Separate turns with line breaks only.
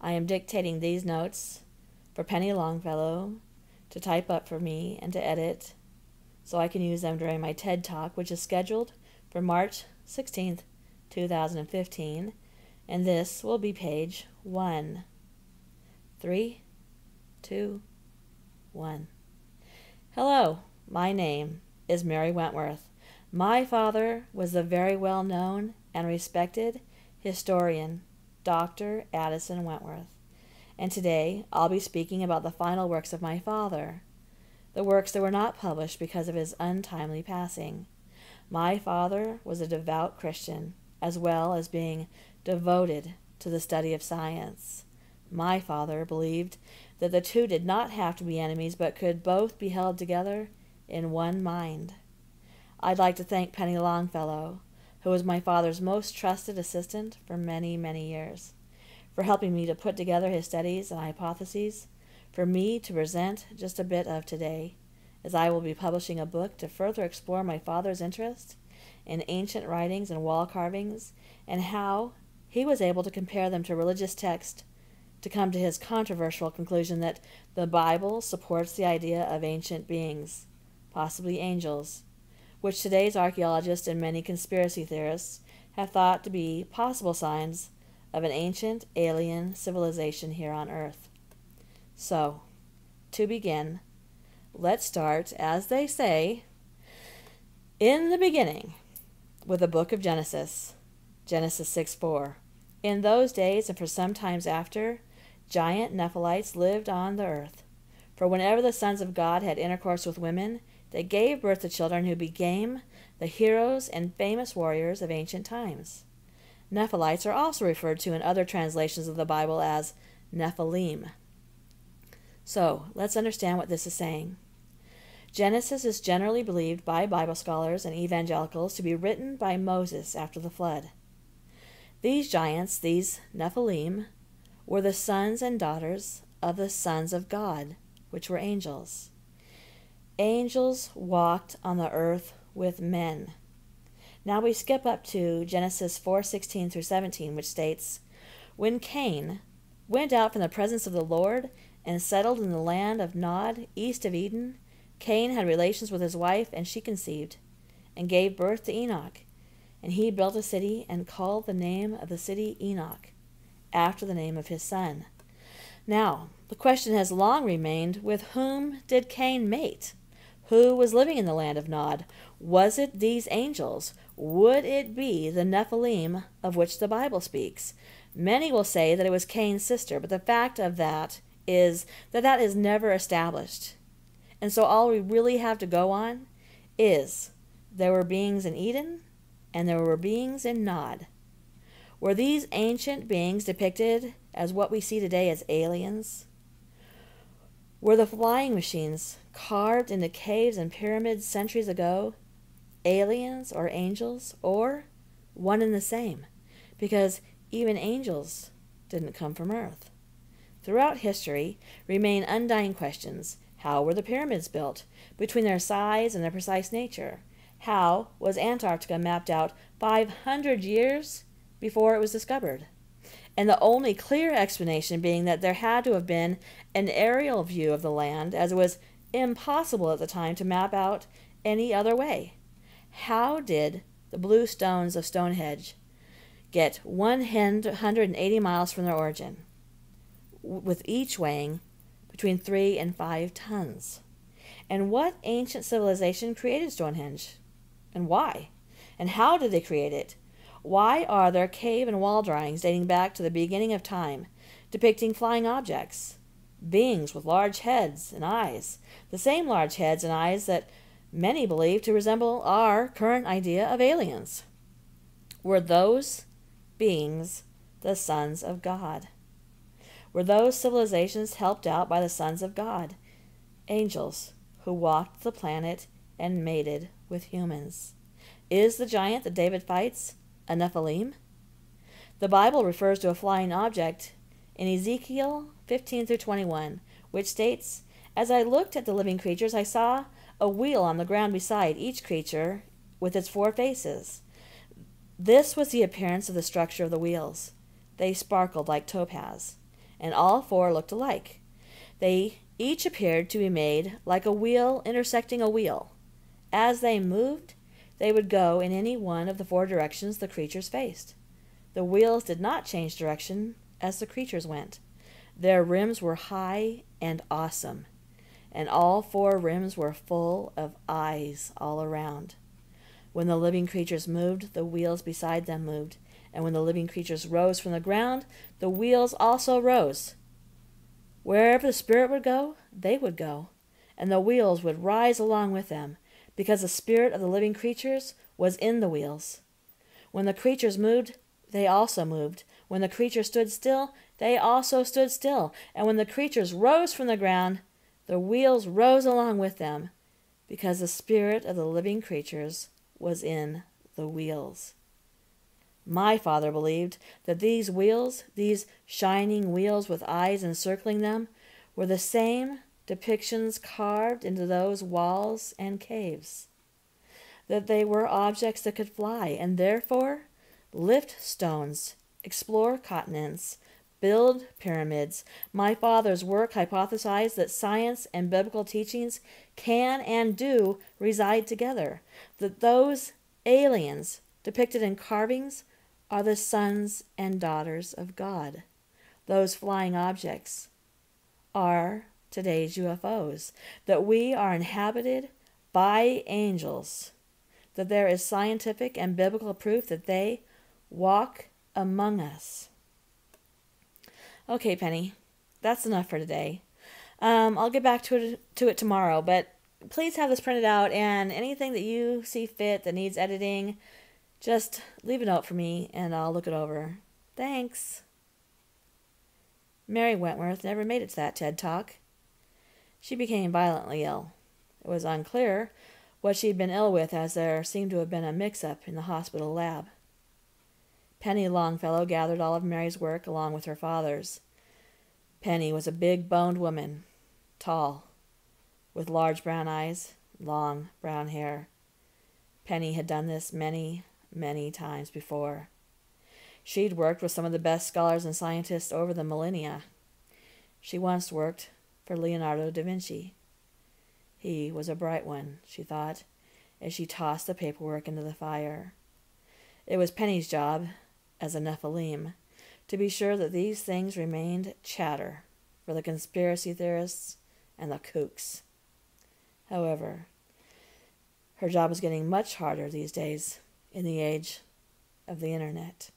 I am dictating these notes for Penny Longfellow to type up for me and to edit so I can use them during my TED Talk, which is scheduled for March 16th, 2015, and this will be page 1. 3, 2, 1. Hello, my name is Mary Wentworth. My father was the very well-known and respected historian, Dr. Addison Wentworth, and today I'll be speaking about the final works of my father, the works that were not published because of his untimely passing. My father was a devout Christian, as well as being devoted to the study of science. My father believed that the two did not have to be enemies, but could both be held together in one mind. I'd like to thank Penny Longfellow, who was my father's most trusted assistant for many, many years, for helping me to put together his studies and hypotheses, for me to present just a bit of today, as I will be publishing a book to further explore my father's interest in ancient writings and wall carvings, and how he was able to compare them to religious texts to come to his controversial conclusion that the Bible supports the idea of ancient beings, possibly angels, which today's archaeologists and many conspiracy theorists have thought to be possible signs of an ancient alien civilization here on Earth. So, to begin, let's start, as they say, in the beginning, with the book of Genesis, Genesis 6:4. In those days and for some times after, giant Nephilites lived on the earth. For whenever the sons of God had intercourse with women, they gave birth to children who became the heroes and famous warriors of ancient times. Nephilites are also referred to in other translations of the Bible as Nephilim. So, let's understand what this is saying. Genesis is generally believed by Bible scholars and evangelicals to be written by Moses after the flood. These giants, these Nephilim, were the sons and daughters of the sons of God, which were angels. Angels walked on the earth with men. Now we skip up to Genesis 4:16 through 17, which states, When Cain went out from the presence of the Lord and settled in the land of Nod, east of Eden, Cain had relations with his wife, and she conceived, and gave birth to Enoch. And he built a city, and called the name of the city Enoch, after the name of his son. Now, the question has long remained, with whom did Cain mate? Who was living in the land of Nod? Was it these angels? Would it be the Nephilim of which the Bible speaks? Many will say that it was Cain's sister, but the fact of that is that is never established. And so all we really have to go on is there were beings in Eden and there were beings in Nod. Were these ancient beings depicted as what we see today as aliens? Were the flying machines carved into caves and pyramids centuries ago aliens or angels, or one and the same? Because even angels didn't come from Earth. Throughout history remain undying questions. How were the pyramids built? Between their size and their precise nature? How was Antarctica mapped out 500 years before it was discovered? And the only clear explanation being that there had to have been an aerial view of the land, as it was impossible at the time to map out any other way. How did the blue stones of Stonehenge get 180 miles from their origin, with each weighing between 3 and 5 tons? And what ancient civilization created Stonehenge? And why? And how did they create it? Why are there cave and wall drawings dating back to the beginning of time, depicting flying objects, beings with large heads and eyes, the same large heads and eyes that many believe to resemble our current idea of aliens? Were those beings the sons of God? Were those civilizations helped out by the sons of God, angels who walked the planet and mated with humans? Is the giant that David fights a Nephilim? The Bible refers to a flying object in Ezekiel 15 through 21, which states, As I looked at the living creatures, I saw a wheel on the ground beside each creature with its 4 faces. This was the appearance of the structure of the wheels. They sparkled like topaz, and all four looked alike. They each appeared to be made like a wheel intersecting a wheel. As they moved, they would go in any one of the four directions the creatures faced. The wheels did not change direction as the creatures went. Their rims were high and awesome, and all four rims were full of eyes all around. When the living creatures moved, the wheels beside them moved, and when the living creatures rose from the ground, the wheels also rose. Wherever the spirit would go, they would go, and the wheels would rise along with them, because the spirit of the living creatures was in the wheels. When the creatures moved, they also moved. When the creatures stood still, they also stood still. And when the creatures rose from the ground, the wheels rose along with them, because the spirit of the living creatures was in the wheels. My father believed that these wheels, these shining wheels with eyes encircling them, were the same depictions carved into those walls and caves. That they were objects that could fly, and therefore lift stones, explore continents, build pyramids. My father's work hypothesized that science and biblical teachings can and do reside together, that those aliens depicted in carvings are the sons and daughters of God. Those flying objects are today's UFOs, that we are inhabited by angels, that there is scientific and biblical proof that they walk among us. Okay, Penny, that's enough for today. I'll get back to it tomorrow, but please have this printed out, and anything that you see fit that needs editing, just leave a note for me, and I'll look it over. Thanks. Mary Wentworth never made it to that TED Talk. She became violently ill. It was unclear what she had been ill with, as there seemed to have been a mix-up in the hospital lab. Penny Longfellow gathered all of Mary's work along with her father's. Penny was a big-boned woman, tall, with large brown eyes, long brown hair. Penny had done this many, many times before. She'd worked with some of the best scholars and scientists over the millennia. She once worked for Leonardo da Vinci. He was a bright one, she thought, as she tossed the paperwork into the fire. It was Penny's job, as a Nephilim, to be sure that these things remained chatter for the conspiracy theorists and the kooks. However, her job is getting much harder these days in the age of the internet.